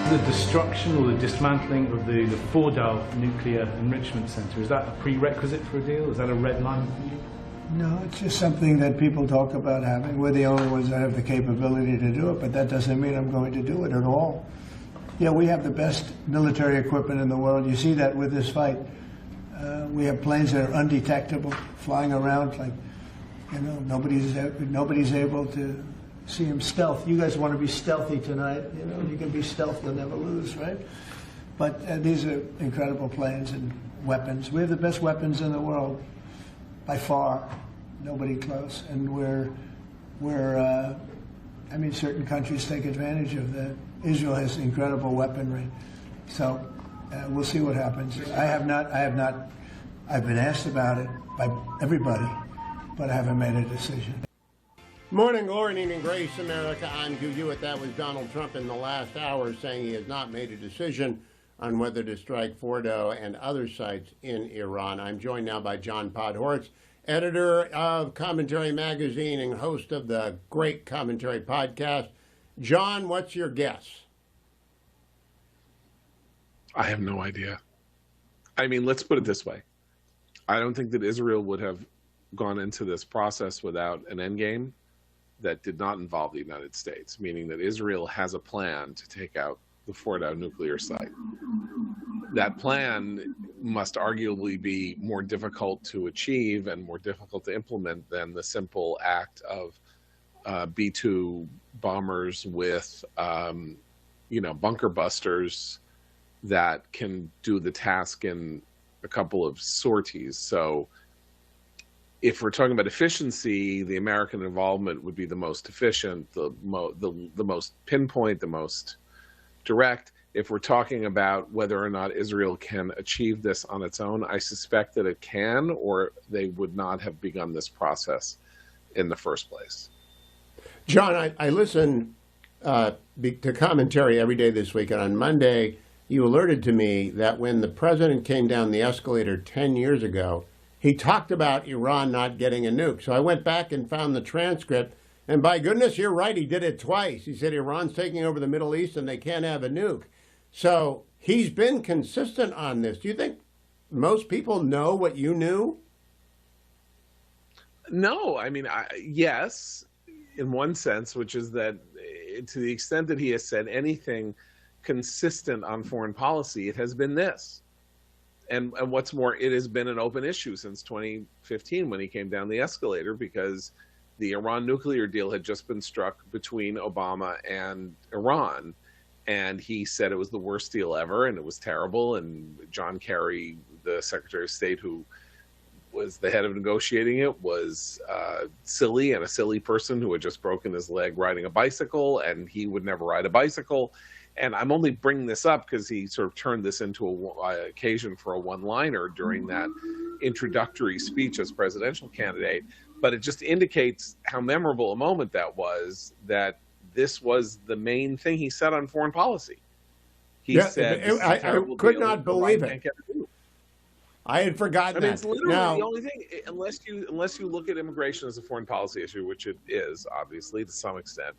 the destruction or the dismantling of the Fordow nuclear enrichment center, is that a prerequisite for a deal? Is that a red line for you? No, it's just something that people talk about having. We're the only ones that have the capability to do it, but that doesn't mean I'm going to do it at all. Yeah, we have the best military equipment in the world. You see that with this fight. We have planes that are undetectable, flying around like, you know, nobody's able to see them stealth. You guys want to be stealthy tonight. You know, you can be stealth, you'll never lose, right? But these are incredible planes and weapons. We have the best weapons in the world, by far. Nobody close. And I mean, certain countries take advantage of that. Israel has incredible weaponry. So we'll see what happens. I've been asked about it by everybody, but I haven't made a decision. Morning, glory, and evening grace, America. I'm Hugh Hewitt. That was Donald Trump in the last hour saying he has not made a decision on whether to strike Fordow and other sites in Iran. I'm joined now by John Podhoretz, editor of Commentary Magazine and host of the great Commentary podcast. John, what's your guess? I have no idea. I mean, let's put it this way. I don't think that Israel would have gone into this process without an endgame that did not involve the United States, meaning that Israel has a plan to take out the Fordow nuclear site. That plan must arguably be more difficult to achieve and more difficult to implement than the simple act of B-2 bombers with, bunker busters that can do the task in a couple of sorties. So if we're talking about efficiency, the American involvement would be the most efficient, the most pinpoint, the most direct. If we're talking about whether or not Israel can achieve this on its own, I suspect that it can, or they would not have begun this process in the first place. John, I listen to commentary every day this week, and on Monday, you alerted to me that when the president came down the escalator 10 years ago, he talked about Iran not getting a nuke. So I went back and found the transcript, and by goodness, you're right, he did it twice. He said Iran's taking over the Middle East and they can't have a nuke. So he's been consistent on this. Do you think most people know what you knew? No, I mean, yes, in one sense, which is that to the extent that he has said anything consistent on foreign policy, it has been this. And what's more, it has been an open issue since 2015 when he came down the escalator, because the Iran nuclear deal had just been struck between Obama and Iran. And he said it was the worst deal ever and it was terrible. And John Kerry, the Secretary of State who was the head of negotiating it, was silly and a silly person who had just broken his leg riding a bicycle, and he would never ride a bicycle. And I'm only bringing this up because he sort of turned this into an occasion for a one-liner during that introductory speech as presidential candidate. But it just indicates how memorable a moment that was, that this was the main thing he said on foreign policy. He said, I could not believe it. I had forgotten that. I mean, it's literally the only thing, unless you look at immigration as a foreign policy issue, which it is, obviously, to some extent.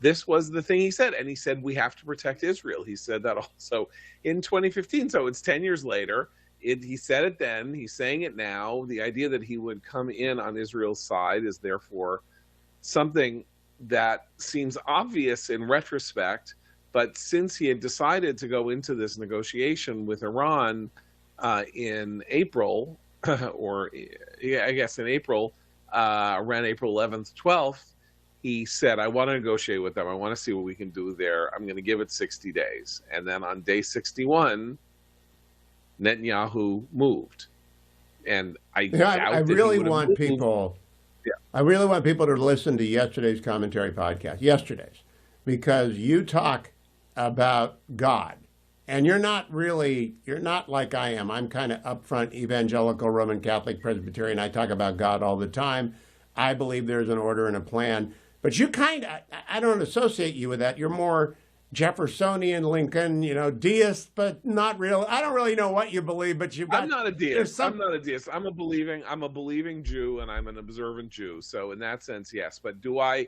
This was the thing he said, and he said, we have to protect Israel. He said that also in 2015, so it's 10 years later. He said it then, he's saying it now. The idea that he would come in on Israel's side is therefore something that seems obvious in retrospect, but since he had decided to go into this negotiation with Iran in April, in April, around April 11th, 12th, he said, I want to negotiate with them. I want to see what we can do there. I'm going to give it 60 days. And then on day 61, Netanyahu moved. And I really want people to listen to yesterday's commentary podcast, because you talk about God. And you're not like I am. I'm kind of upfront evangelical Roman Catholic Presbyterian. I talk about God all the time. I believe there's an order and a plan. But you I don't associate you with that. You're more Jeffersonian, Lincoln, deist, but not real. I don't really know what you believe, but you've got. I'm not a deist. I'm not a deist. I'm a believing Jew, and I'm an observant Jew. So in that sense, yes. But do I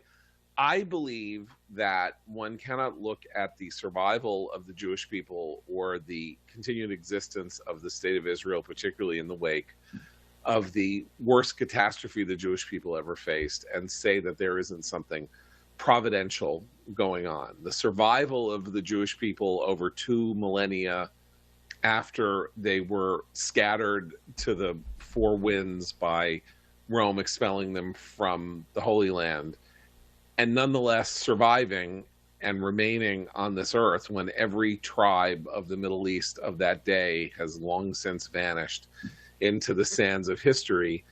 I believe that one cannot look at the survival of the Jewish people or the continued existence of the state of Israel, particularly in the wake of the worst catastrophe the Jewish people ever faced, and say that there isn't something providential going on. The survival of the Jewish people over 2 millennia after they were scattered to the four winds by Rome expelling them from the Holy Land, and nonetheless surviving and remaining on this earth when every tribe of the Middle East of that day has long since vanished into the sands of history,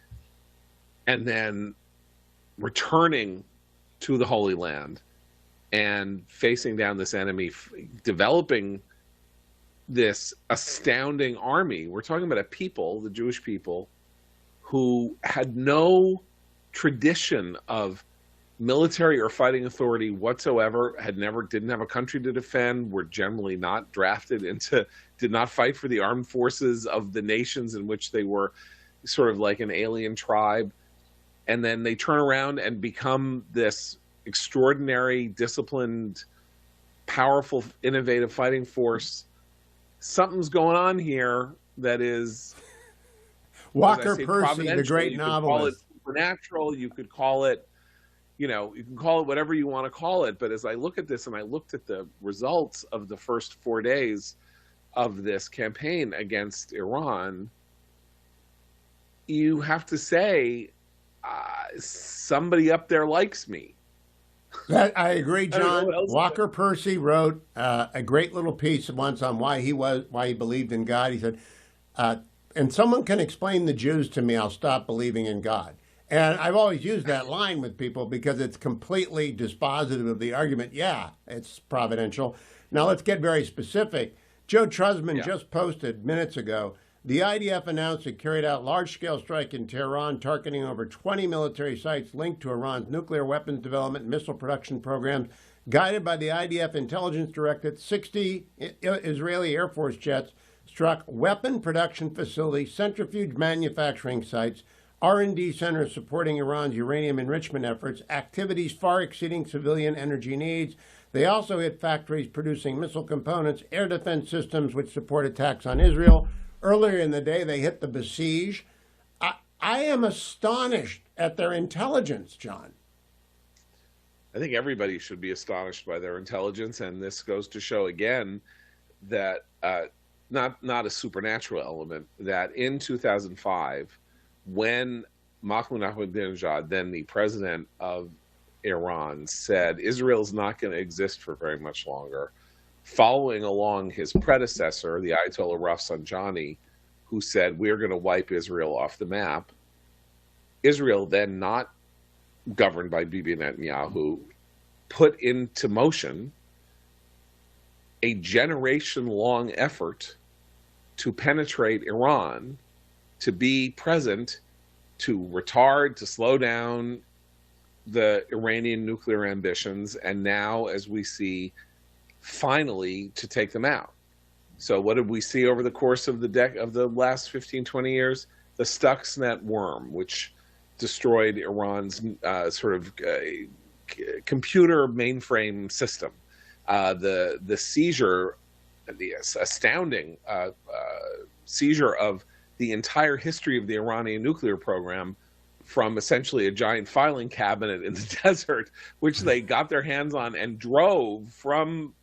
and then returning to the Holy Land and facing down this enemy, developing this astounding army. We're talking about a people, the Jewish people, who had no tradition of military or fighting authority whatsoever, didn't have a country to defend, were generally not drafted into, did not fight for the armed forces of the nations in which they were sort of like an alien tribe. And then they turn around and become this extraordinary, disciplined, powerful, innovative fighting force. Something's going on here that is, Walker Percy, the great novelist. You could call it supernatural, you could call it, you can call it whatever you want to call it. But as I look at this, and I looked at the results of the first 4 days of this campaign against Iran, you have to say, somebody up there likes me. That, I agree, John. Walker Percy wrote a great little piece once on why he believed in God. He said, and someone can explain the Jews to me, I'll stop believing in God. And I've always used that line with people because it's completely dispositive of the argument. Yeah, it's providential. Now let's get very specific. Joe Trusman just posted minutes ago, the IDF announced it carried out large-scale strike in Tehran, targeting over 20 military sites linked to Iran's nuclear weapons development and missile production programs. Guided by the IDF intelligence directorate, 60 Israeli Air Force jets struck weapon production facilities, centrifuge manufacturing sites, R&D centers supporting Iran's uranium enrichment efforts, activities far exceeding civilian energy needs. They also hit factories producing missile components, air defense systems which support attacks on Israel. Earlier in the day, they hit the besiege. I am astonished at their intelligence, John. I think everybody should be astonished by their intelligence, and this goes to show again that not a supernatural element, that in 2005, when Mahmoud Ahmadinejad, then the president of Iran, said Israel's not going to exist for very much longer, following along his predecessor, the Ayatollah Rafsanjani, who said we're going to wipe Israel off the map, Israel, then not governed by Bibi Netanyahu, put into motion a generation-long effort to penetrate Iran, to be present, to retard, to slow down the Iranian nuclear ambitions, and now, as we see, finally to take them out. So what did we see over the course of the last 15, 20 years? The Stuxnet worm, which destroyed Iran's computer mainframe system. The seizure, the astounding seizure of the entire history of the Iranian nuclear program from essentially a giant filing cabinet in the desert, which they got their hands on and drove from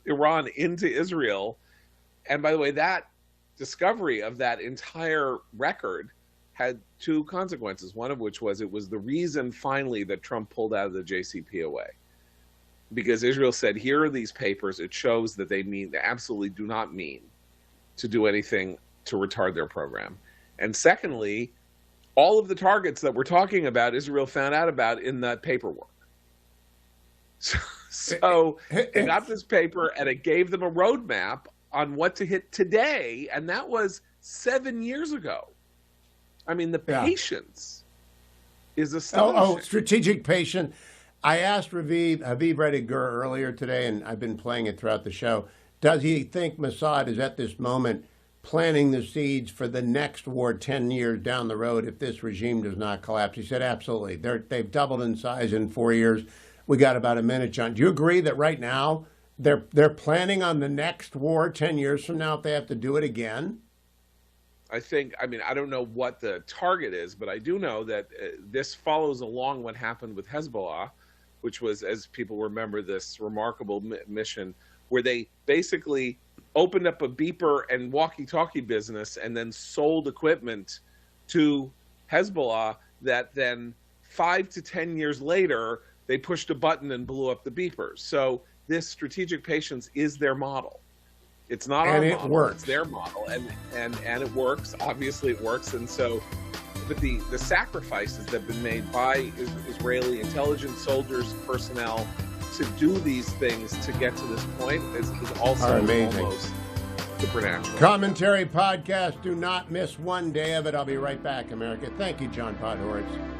Iran into Israel. And by the way, that discovery of that entire record had two consequences, one of which was it was the reason finally that Trump pulled out of the JCPOA. Because Israel said, here are these papers, it shows that they absolutely do not mean to do anything to retard their program. And secondly, all of the targets that we're talking about, Israel found out about in that paperwork. So they got this paper and it gave them a roadmap on what to hit today, and that was 7 years ago. I mean, the patience is astonishing. Strategic patience. I asked Habib Rediger earlier today, and I've been playing it throughout the show, does he think Mossad is at this moment planting the seeds for the next war 10 years down the road if this regime does not collapse? He said, absolutely. They've doubled in size in 4 years. We got about a minute, John. Do you agree that right now they're planning on the next war 10 years from now if they have to do it again? I don't know what the target is, but I do know that this follows along what happened with Hezbollah, which was, as people remember, this remarkable mission where they basically opened up a beeper and walkie-talkie business and then sold equipment to Hezbollah that then 5 to 10 years later, they pushed a button and blew up the beepers. So this strategic patience is their model. It's not our model. And it works. It's their model, and it works. Obviously, it works. And so, but the sacrifices that have been made by Israeli intelligence soldiers, personnel, to do these things to get to this point is also almost supernatural. Commentary podcast. Do not miss one day of it. I'll be right back, America. Thank you, John Podhoretz.